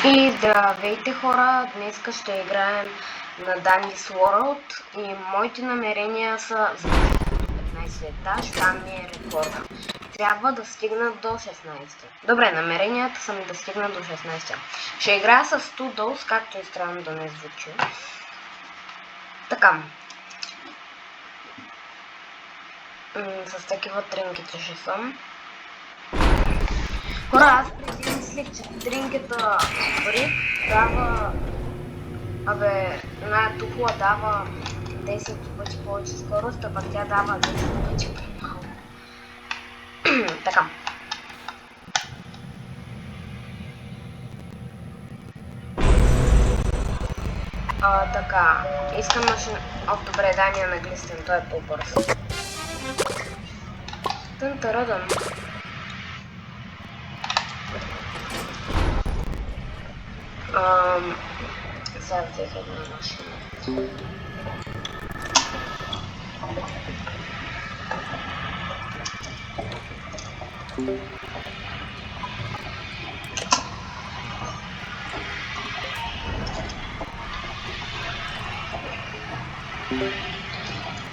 И здравейте хора, днес ще играем на Dandy's World и моите намерения са за 15 етаж, там ми е рекорда. Трябва да стигна до 16. Добре, намеренията са ми да стигна до 16. Ще играя с Toodles, както и странно да не звучи. Така. С такива тринкети ще съм. Хора, аз преди мислих, че тринкета пари дава... една тухла дава 10 пъти повече скорост, а пък тя дава 10 пъти по-малко. Така. Така. Искам машина... добре, дай ми на глистен, той е по-бърз. Тън-тарадън. Сега взех една машина.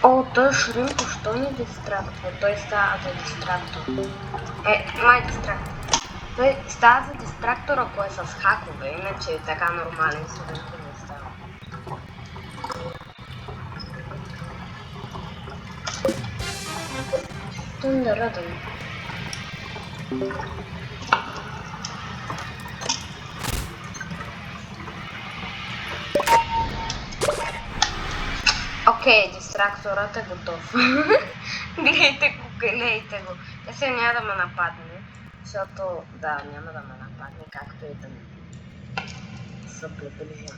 О, той Шримпо, що ни дистрактва? Той става за дистрактор. Май дистрактор. Той става за дистрактор, ако е с хакове, иначе е така нормален Шримпо не става. Тъндарадън. Окей, дистракторът е готов. Гледайте го, гледайте го. Те се няма да ме нападне, защото да, няма да ме нападне, както и да ми се приближа.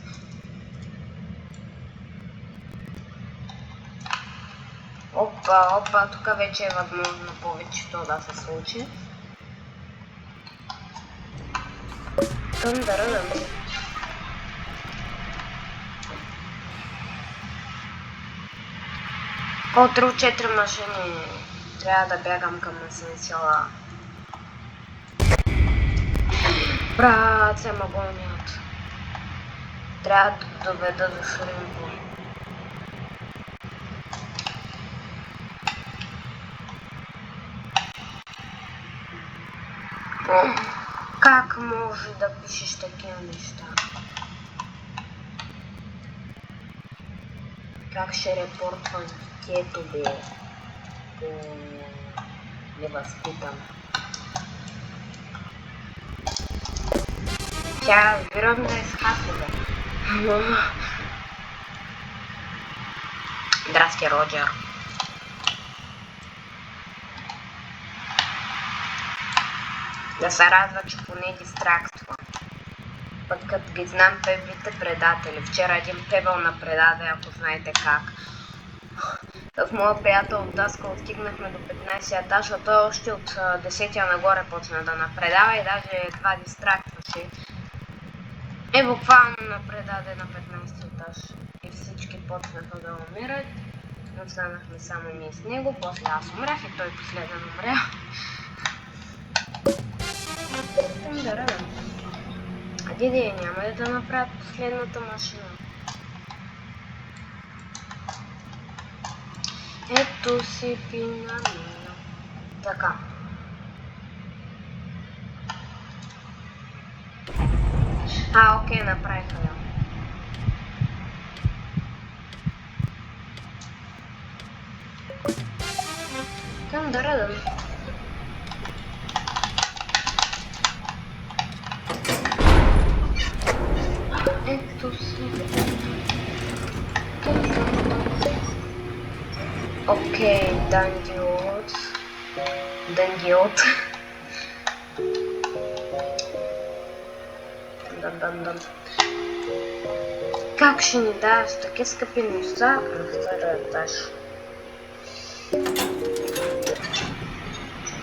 Опа, тук вече е възможно повечето да се случи. Тъндарадън. От 3-4 машини трябва да бягам към асансьора. Брат, се ма гонят. Трябва да доведа до Шримпо. Как може да пишеш такива неща? Как ще репортвам детето, бе? Невъзпитан. Тя разбирам да е с хакове. Здрасти, Роджер. Да се радва, че поне дистрактва. Път като ги знам пеблите предатели. Вчера един пебъл на предаде, ако знаете как. С моя приятел от Даска отстигнахме до 15 етаж, а той още от 10-я нагоре почна да напредава и даже едва дистрактваше. Буквално напредаде на 15 етаж и всички почнаха да умират. Останахме само ние с него, после аз умрях и той последен умря. Диди, няма ли да направят последната машина? Ето си пинамина. Така. Окей, направиха я. Тъндарадън. Ето си. Окей, Dandyot. Как ще ни даваш таки скъпи неща на втория етаж?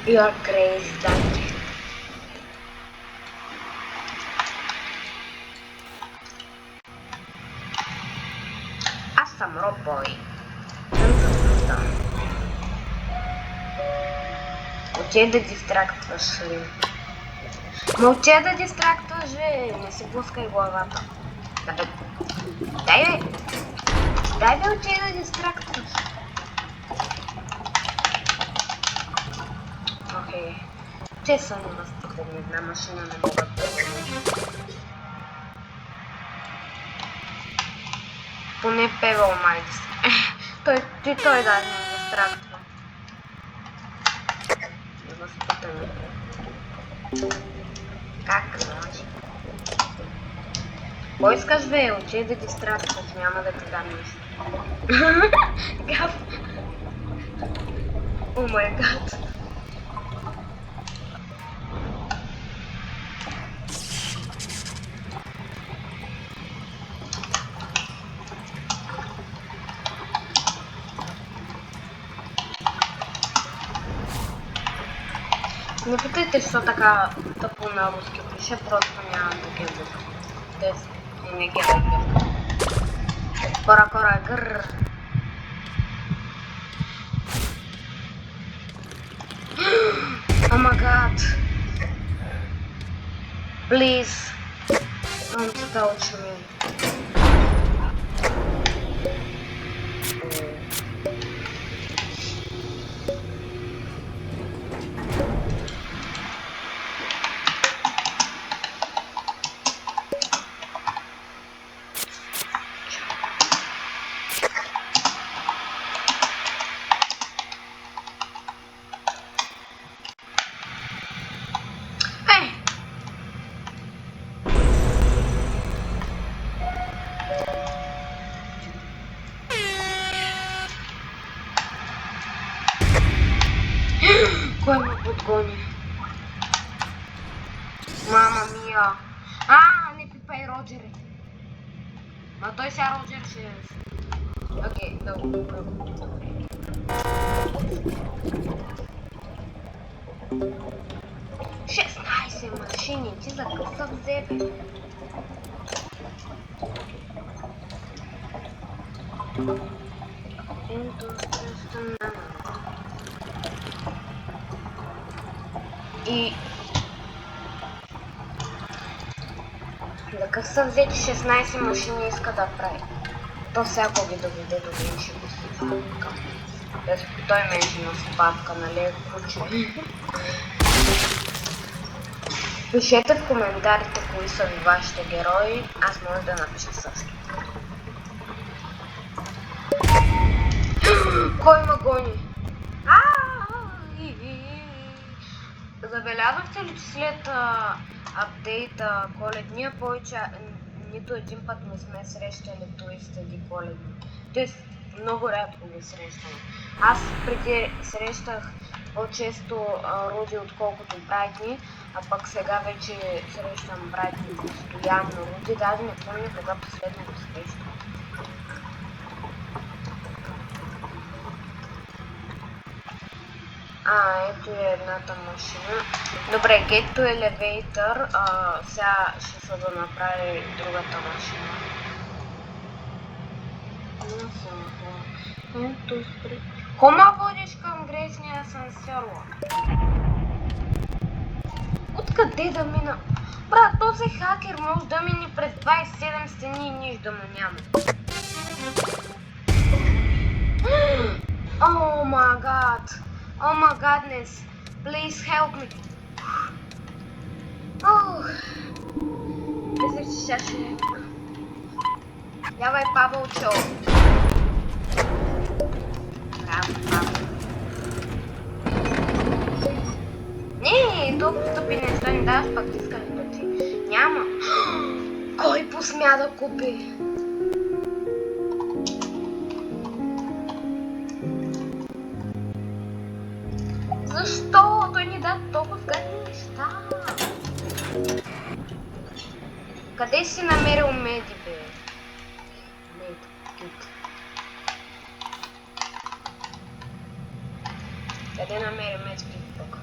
You are crazy, Dandy. Аз съм робой. Отиде да дистрактваш Шримпо. Мълче да дистрактваш искаш, бе? Не си блъскай главата. Да, бе. Дай, бе! Дай, бе, отиде да дистрактваш. Окей. Те са невъзпитани, една машина не могат да бъдат. Поне Певел май той да не дистрактва. Невъзпитани. Как може? Кой искаш, бе? Отиде да дистрактваш, няма да ти дам нищо. Гав. О май гад. Не питайте, що така тъпо на руски пише, просто няма да ги бъде. Тест не ги бъде. Кора, грррр. О май гад. Please. Don't touch me. Кой ме подгони? Мама мия! Не пипай Роджери! Ма той сега Роджер ще е. Окей, добре. 16 машини, ти за къса взе, бе. И да къса взети 16 машини иска да прави. То всяко ги доведе до мен ще го спадка. Той менше на спадка, нали, куче. Пишете в коментарите кои са ви вашите герои, аз може да напиша също. Кой ма гони? Забелязахте ли, че след апдейта коледния повече нито един път не сме срещали туристи коледни? Тоест много рядко ги срещаме. Аз преди срещах по-често Руди отколкото Брайтни, а пък сега вече срещам Брайтни постоянно. Руди даже не помня кога последно го срещам. Ето е едната машина. Добре, Get to Elevator. Сега ще се да направи другата машина. Ето спри. Хома водиш към грешния асансьор. Откъде да мина? Брат, този хакер може да мини през 27 стени и нищо да му няма. Oh my god. Oh my godness. Please help me. Мисля, че сега ще... Давай, Павълчо. Браво, Павъл. Не, толкова тъпи неща не даваш, пак искаш да ти. Няма. Кой посмя да купи? Защо? Той ни даде толкова гадни неща. Къде си намерил меди, бе? Мед, кит. Къде намери мед, кит тук?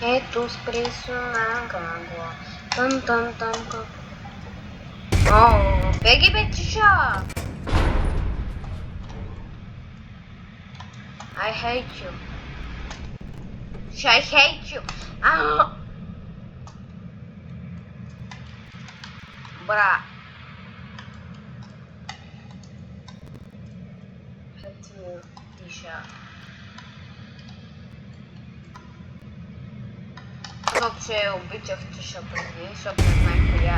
Ето спри сунагаго. Тън. Беги, бе, тиша! I hate you. I hate you. Ah. Бра. Хотел еще. Вообще убить еще позднее, чтобы не знать, что я...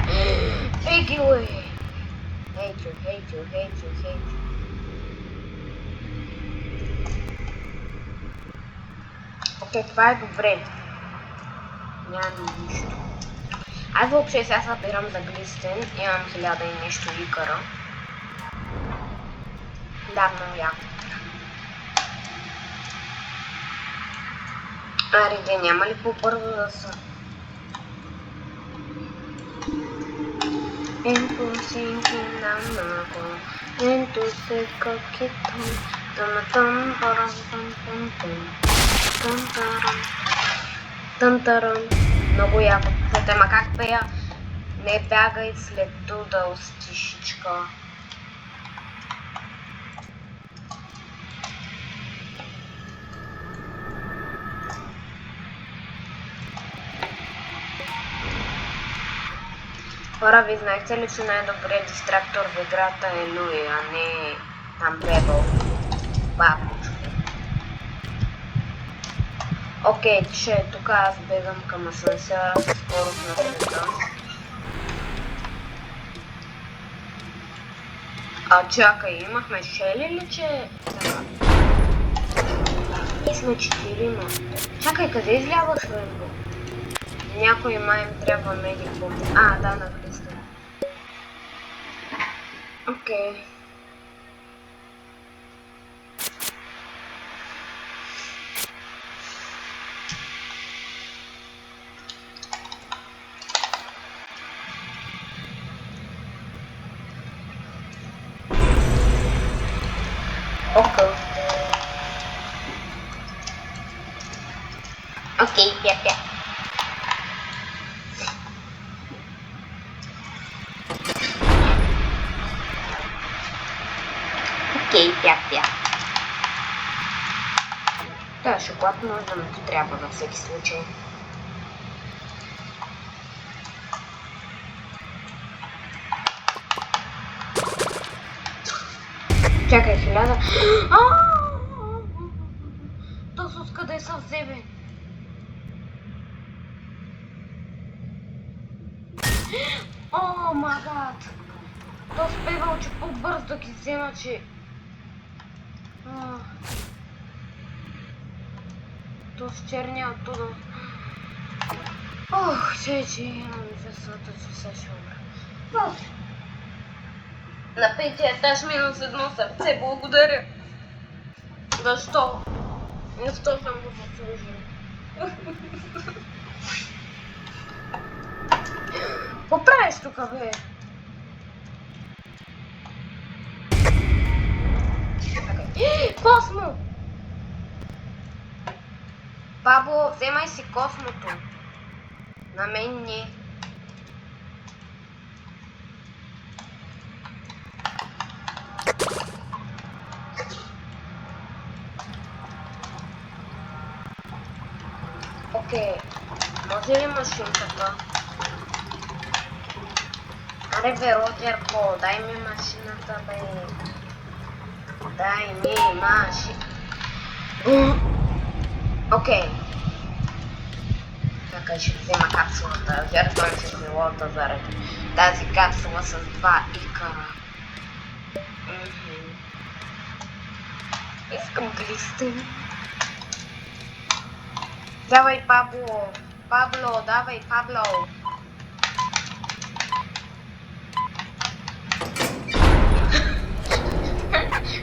Take away. Hate you, hate you, hate you, hate you. Окей, това е добре. Нямам нищо. Аз въобще сега събирам за глистен. Имам 1000 и нещо икара. Да, много яко. Аре, няма ли по-бързо да са? Into sinking down the into секакитон. Тантарам. Много яко. Ама как пея? Не бягай след дудъл стишичка. Хора, ви знаете ли, че най-добрият дистрактор в играта е Луи, а не там Пебъл? Бабочка. Окей, че тук аз бегам към асансьора със скорост на света. А чакай, имахме шели ли, че... Ние сме 4. Чакай, къде изляваш, Рейнбо? Някой май им трябва медик бомби. А, да, на глиста. Окей. Окей, пя-пя. Окей, пя-пя. Да, шоколад може да ми трябва на всеки случай. Чакай, 1000. Тосус, къде са вземе? О, магад! То успевал, че по-бързо да ги взема, че... То с черня оттуда. Ох, че имам весата, че се ще умра. На 5-я етаж -1 сърце, благодаря. Защо? Защо съм го заслужил? Какво правиш тук, бе? Космо! Бабо, вземай си космото. На мен не. Окей. Може ли машинката? Аре бе, Роджерко, дай ми машината, бе. Дай ми Окей. Чакай, ще взема капсулата. Жертвам се живота заради тази капсула с 2 икара. Искам глистен. Давай, Пабло. Пабло, давай, Пабло.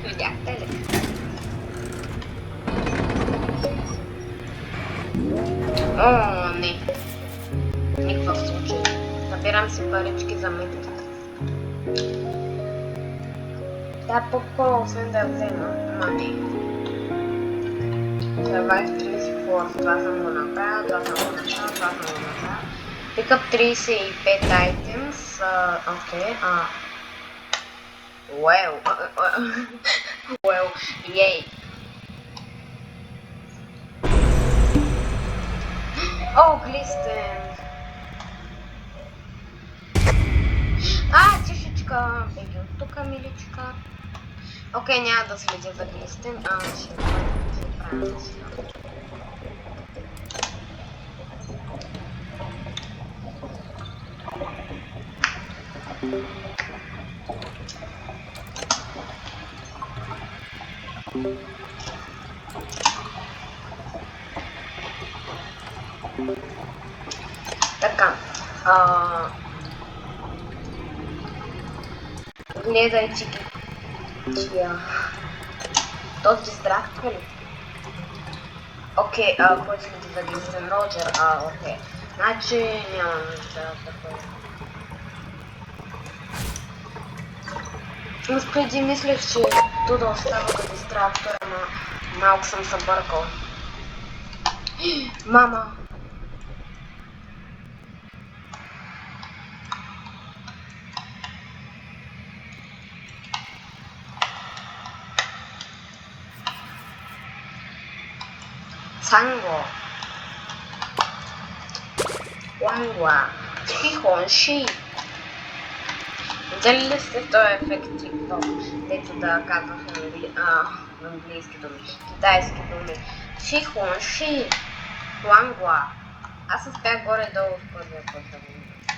Видяхте ли? О, не. Никакъв случай. Набирам си парички за метки. Да, по-хубаво, освен да я взема. Ама не. Survive 34. Това съм го направил, това съм го направил. Pick up 35 items. Окей. Well, yay. О, глистен! Тишечка, беги от тук, миличка. Окей, няма да следя за глистен, ще правя сега. Така, гледайте ги тия. Този дистрактва ли? Окей, кой следи за Глистен? Роджер, окей. Значи нямам нужда да ходя. Аз преди мислех, че то да остава като дистрактора, но малко съм се бъркал. Мама! Цанго! Уангуа! Хихонши! Видели ли сте този ефект TikTok, дето да казвах в английски думи, китайски думи? Шихонши! Уангуа! Аз успях горе-долу в първия път да го видя.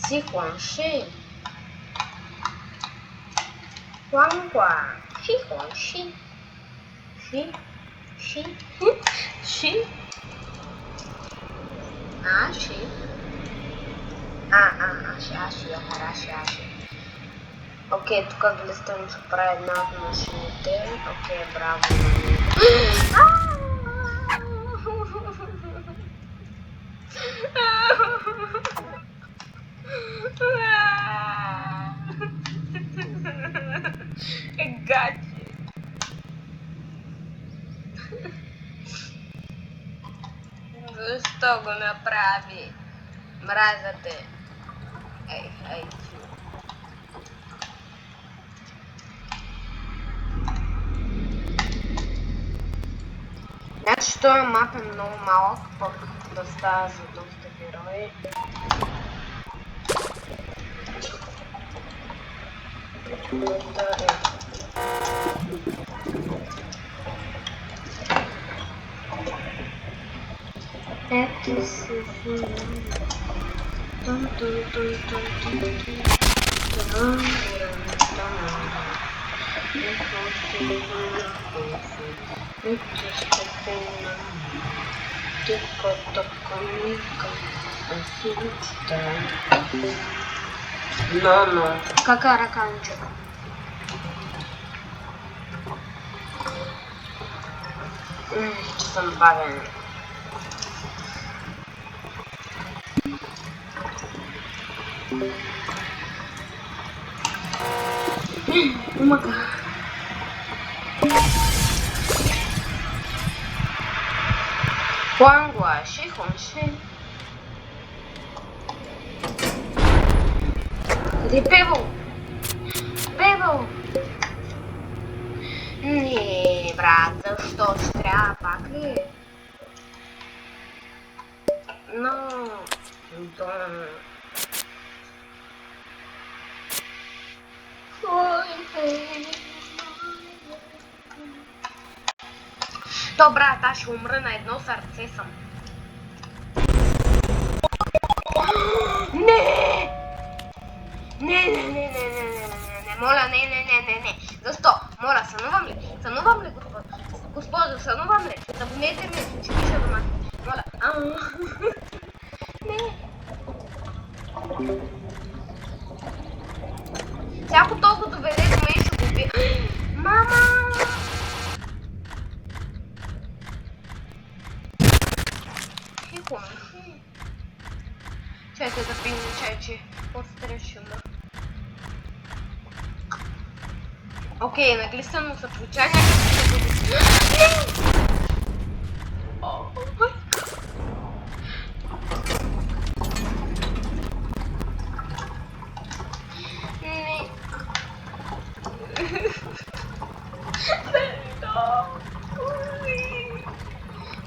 Шихонши! Уангуа! Шихонши! Ши! Ши! Ши! Ши! Аши. Окей, тук Глистен ще прави една от машините. Окей, браво на него. Гачи. Защо го направи? Мразате. Ей, значи този мап е много малък, пък да става за доста герои. Ето се Но. Какая раканчика? Че съм бавен. Умака. Хуангуа, Шихонши. Къде Пебъл? Пебъл! Не, брат, защо ще трябва пак ли? Но... То, брат, аз ще умра на едно сърце съм. Не! Не, моля, не. Защо? Моля, сънувам ли? Сънувам ли, госпожо, сънувам ли? Забунете ми, че пиша дома. Моля, не. Всяко толкова доведе до мен ще го убия. Мама! Чайте да пием чайче. Отстрещу ме. Окей, на Глистен му се получа някакъв.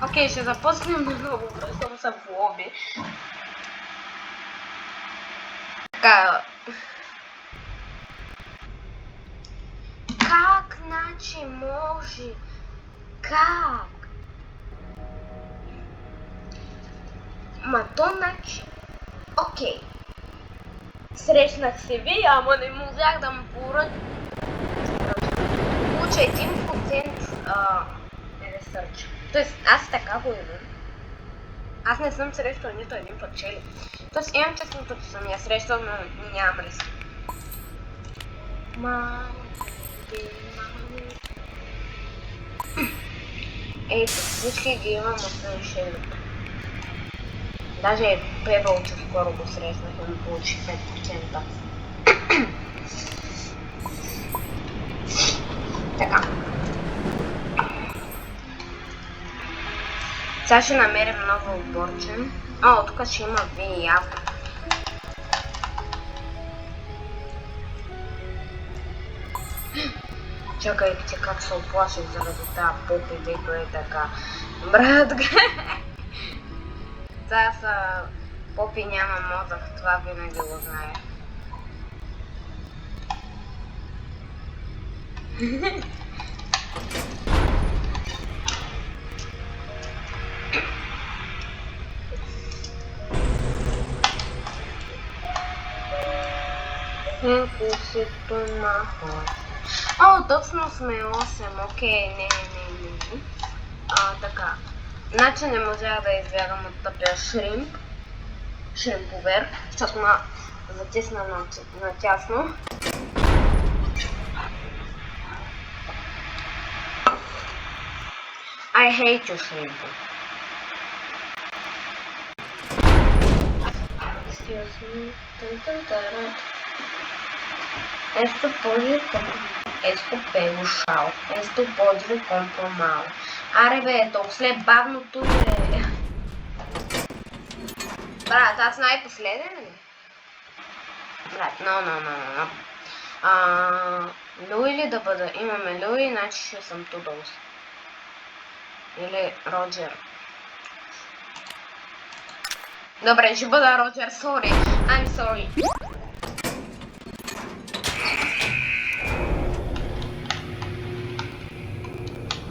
Окей, ще започнем наново, връщам се в лоби. Така. Как, значи, може? Как? Ма то, значи... Окей. Срещнах се ви, ама не можах да му получа 1% ресърч. Тоест, аз така го имам. Аз не съм срещал нито един път чели. Тоест, имам честното, че съм я срещал, но нямам ресърч. Ето, всички ги имам освен Шелито. Даже Пебълчо скоро го срещнах и ми получи 5%. Така. Сега ще намерим ново отборче. О, тук ще има Ви и Авто. Чакайте как се оплаших заради тази Попи, дето е така. Брат, сега са... Попи няма мозък, това винаги го знае. О, точно сме 8, окей, не. Така. Значи не можах да избягам от тъпия шримповер, защото ма затисна натясно. I hate you, Shrimpo. Excuse me. Esto pego шал. Esto podre compro mal. Аре бе, толкова след бавното е. Брат, аз най-последен ли? Брат, no. Луи ли да бъда? Имаме Луи, значи ще съм Тудълс. Или Роджер. Добре, ще бъда Роджер, sorry. I'm sorry.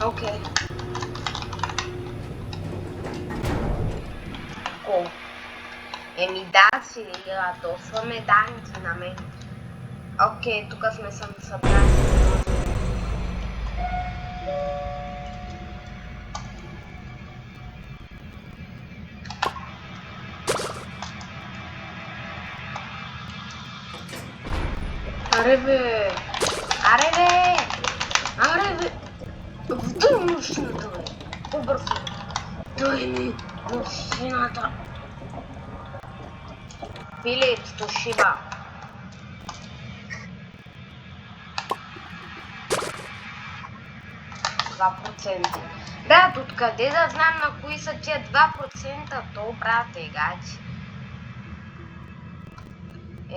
Окей. О. Еми да, си ядосваме данните на мен. Окей, тук сме съм събрали. Аре бе! Вдъй машината, бе! По-бързо! Дай ми машината! Филипс, Тошиба! Брат, откъде да знам на кои са тия 2%? То, брат, гачи.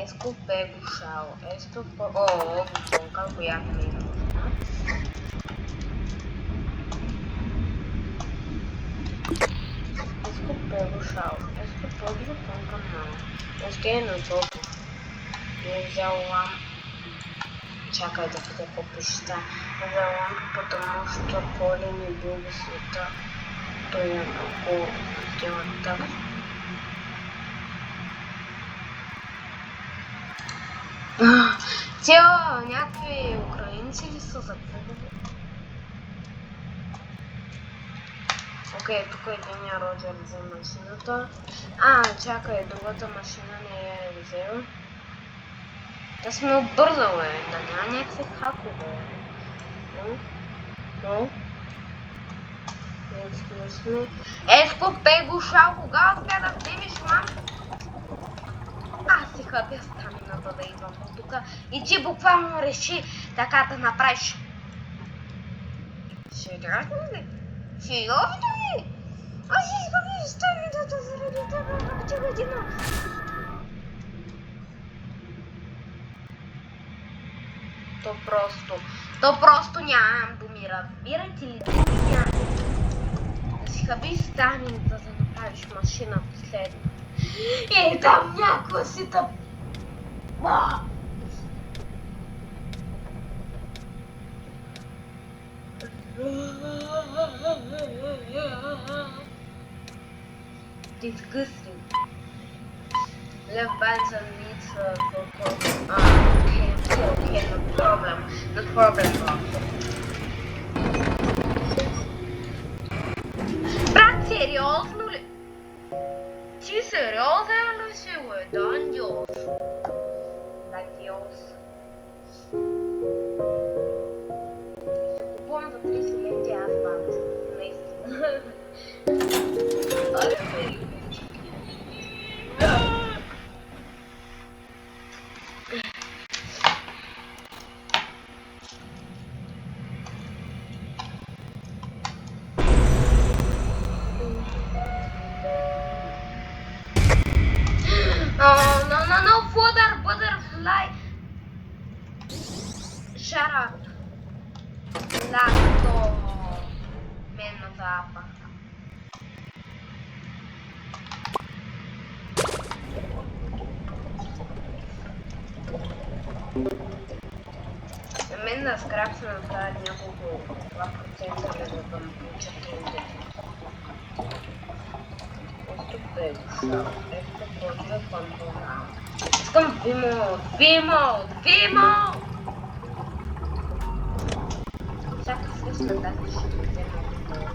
Еско пего шао. О, как го яхме има. Еско пего шао. Еско подро помпа мало. Още е на топло. Не взял лам. Чакай да видя какво пише. Взял лам, потому что Коля не любит света. Той е много делать так. Те някакви украинци ли са за клубове? Окей, тук единия Роджер взе машината. Чакай, другата машина не е взел. Да сме обързали, да няма някакви хакове. Еско пего шал, кога успя да вземеш, мам? Аз си хъпя стамината да идвам от тук и ти буквално реши така да направиш. Сериозно ли? Сериозно ли? Аз си изхъпя стамината заради това година. То просто нямам думи, разбирате ли? Да си съби станинта да направиш машина последна. И там някой си да... Disgusting. Left Benson needs for okay, no problem. No problem, bro. Брат, сериозно ли? Ти сериозен ли си, бе? Дандиос. Дандиос. Купувам за 30 ленти, аз бат. Наистина. Оле, бери. Oh, no, butterfly. Shut up. Lato. Meno zappa. На мен на скрап се направят няколко 2% за да ме получат трудите. Ето бе дошъл. Ето почва контрол. Искам Вимо! Всяка свестна дата ще ми взема отбор.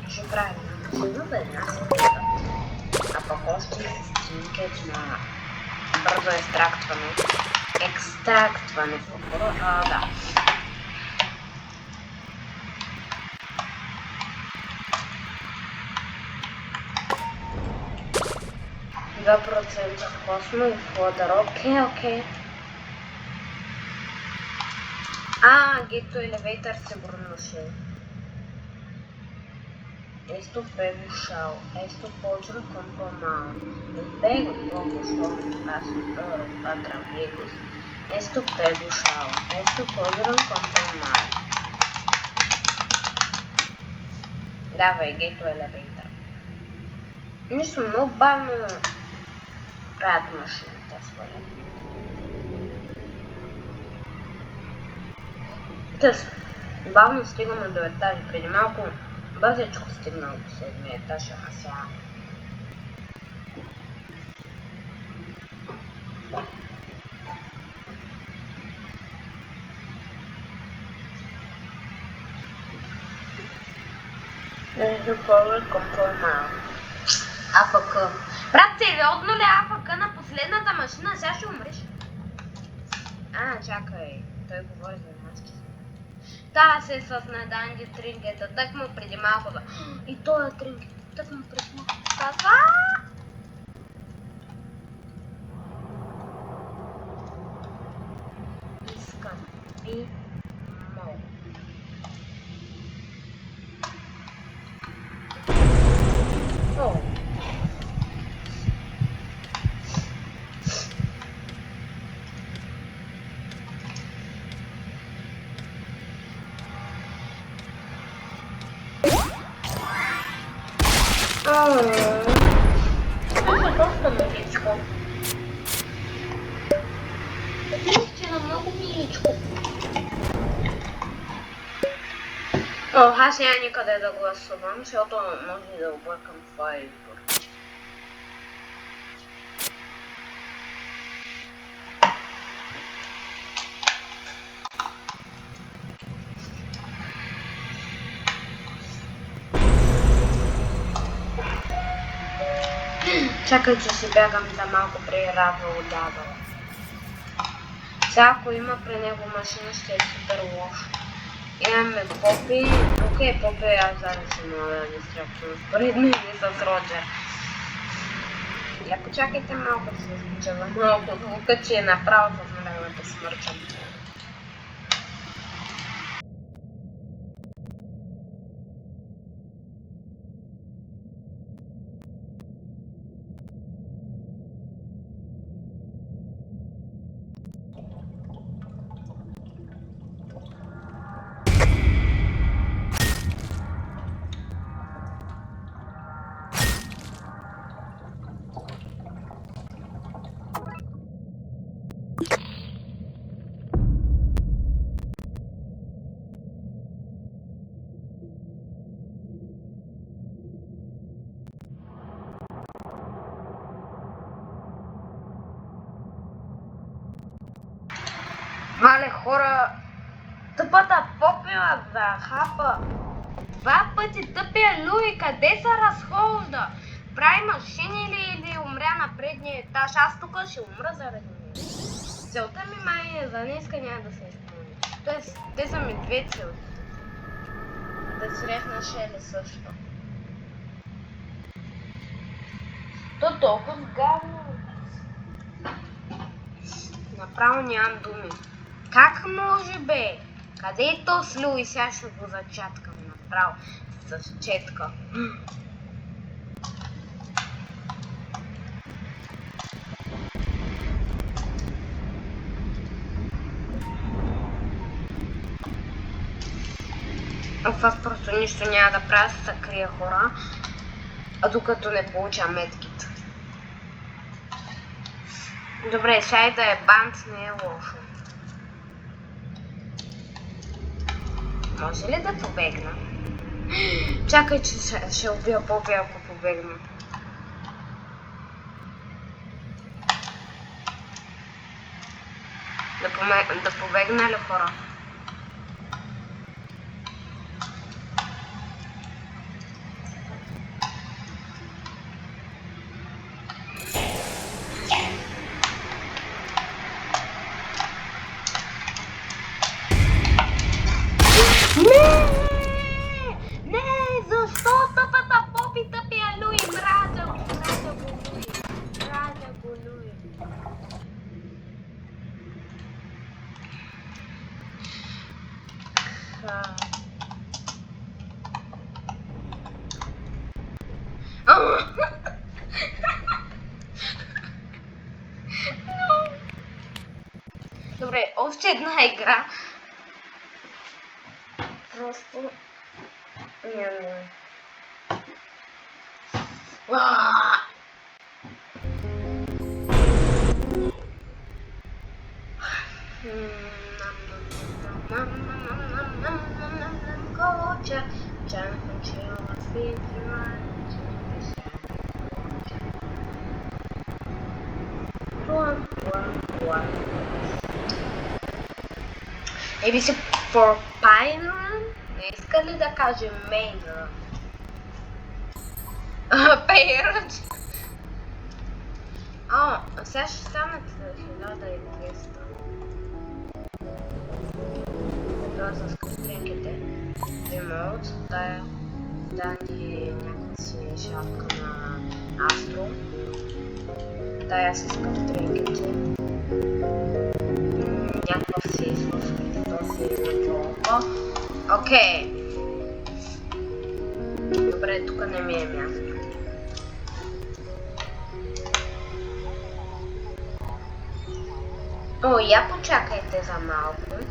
Ще правим машина за една секунда. А пък още стингет на бързо екстрактване. Екстрактване в отбора. Да. процента космо и флотър. Окей. Get to elevator сигурно ще. Esto fue usado. Esto podrá conformar. Luego para amigos. Esto fue usado. Esto podrá conformar. Давай, get to elevator. Нищо много бавно правят машините своя. Тъс, бавно стигаме до етажа. Преди малко бързичко стигнал до 7-ми етаж, а сега. Между повече контрол. АФК. Брат, сериозно ли АФК на последната машина? Сега ще умреш. Чакай. Той говори за маски. Та се с наданди трингета. Так му преди малко да... И той е трингет. Так му преди малко каза. Искам. Би мол. Доста миличко. Наистина много миличко. Аз няма никъде да гласувам, защото може да объркам твоя избор. Чакай, че си бягам за малко при Равел Дабъл. Сега ако има при него машина, ще е супер лошо. Имаме Попи. Окей, Попи аз зараз ще мога да дистрактувам. Според мен и с Роджер. Ако чакайте малко да се изключава малко звука, че е направо с времето смърчам. хора, тъпата попила захапа. 2 пъти тъпия Луи, къде се разхожда? Прави машини или умря на предния етаж? Аз тук ще умра заради него. Целта ми май е за днеска няма да се изпълни. Тоест, те са ми 2 целите. Да срещна Шели също. То толкова гадно. Направо нямам думи. Как може бе? Къде е то с Луи? Сега ще го зачаткам направо с четка. Аз просто нищо няма да правя, се крия хора, а докато не получа медкит. Добре, сега да е бант, не е лошо. Може ли да побегна? Чакай, че ще убия Боби, ако побегна. Да побегна ли хора? Добре, още една игра. Просто... Не. Maybe si for Pyron? Не иска ли да кажем Мейнър? Pyron! Сега ще станат 1200. Това с каспринките. Ремоут, тая Дани някакси шапка на Астро. Тая с каспринките. Някакъв си изслушките, то си на толкова. Окей. Добре, тук не ми е място. Я почакайте за малко.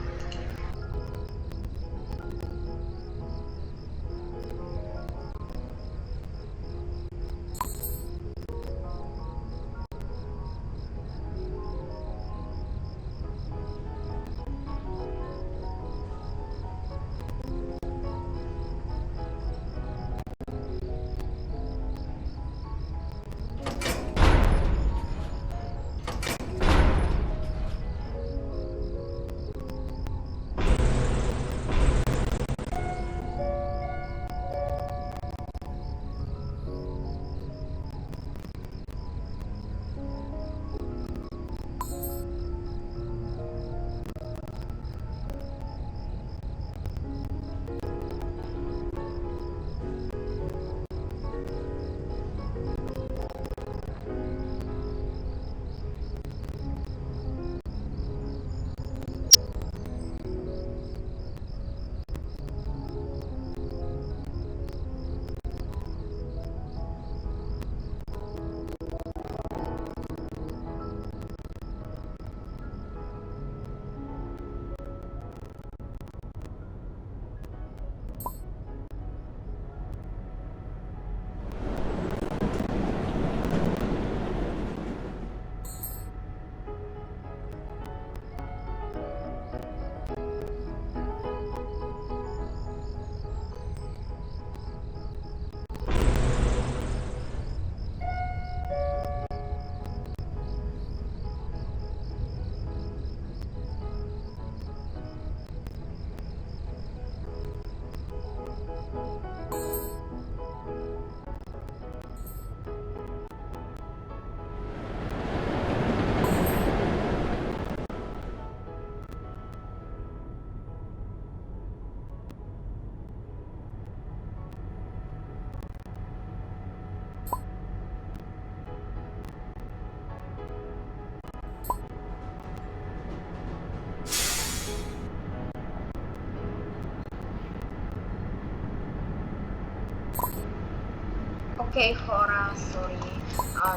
Окей, хора, сори,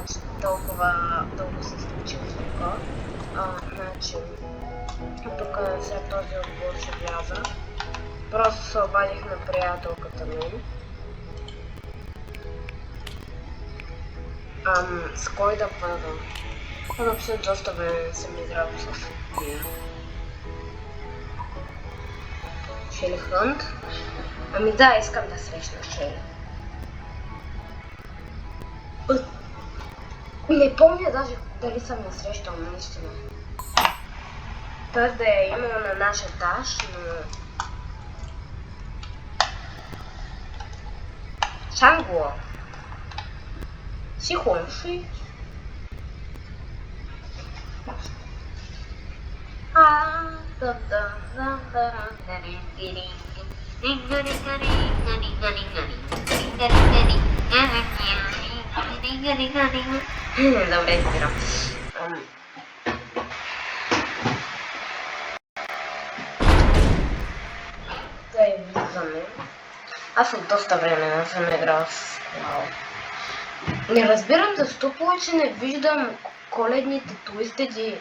че толкова дълго се случи звука. Значи, тук след този отбор ще вляза. Просто се обадих на приятелката ми. С кой да бъда? Въобще доста време не съм играл с нея. Шели Хънт? Ами да, искам да срещна Шели. Не помня даже дали съм я срещал наистина. Тоест да я имала на наш етаж, но... Шангуо. Сихонши. Добре, избирам. Да я влизаме. Аз от доста време не съм играл с Клао. Не разбирам защо повече не виждам коледните твистеди.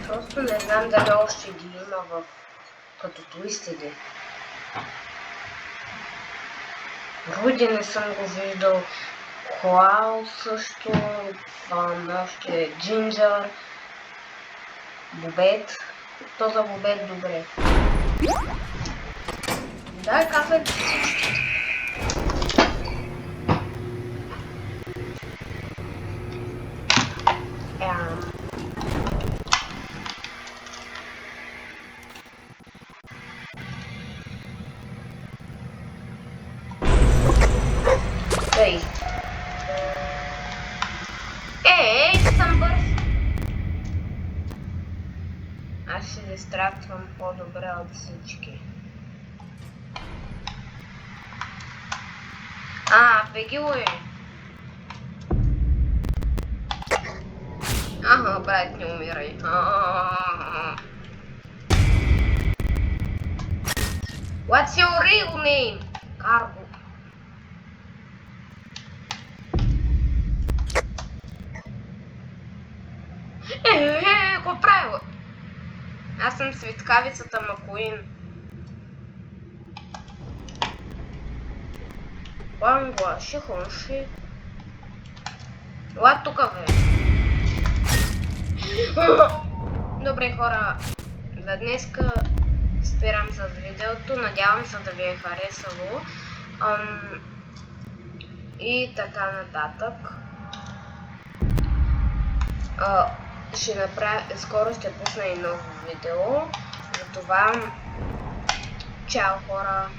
Просто не знам дали още ги има като твистеди. Руди не съм го виждал. Клао също. Още Джинджър. Бобет. То за Бобет добре. Дай кафе. Ей! Съм бърз! Аз се дистрактвам по-добре от всички. Беги, уе! Брат, не умирай. What's your real name? Карго. Какво правило? Аз съм светкавицата Макуин. Вангуа, Шихонши. Ела тука, бе. Добре, хора, за днеска спирам с видеото. Надявам се да ви е харесало. И така нататък. Скоро ще пусна и ново видео. Затова, чао, хора!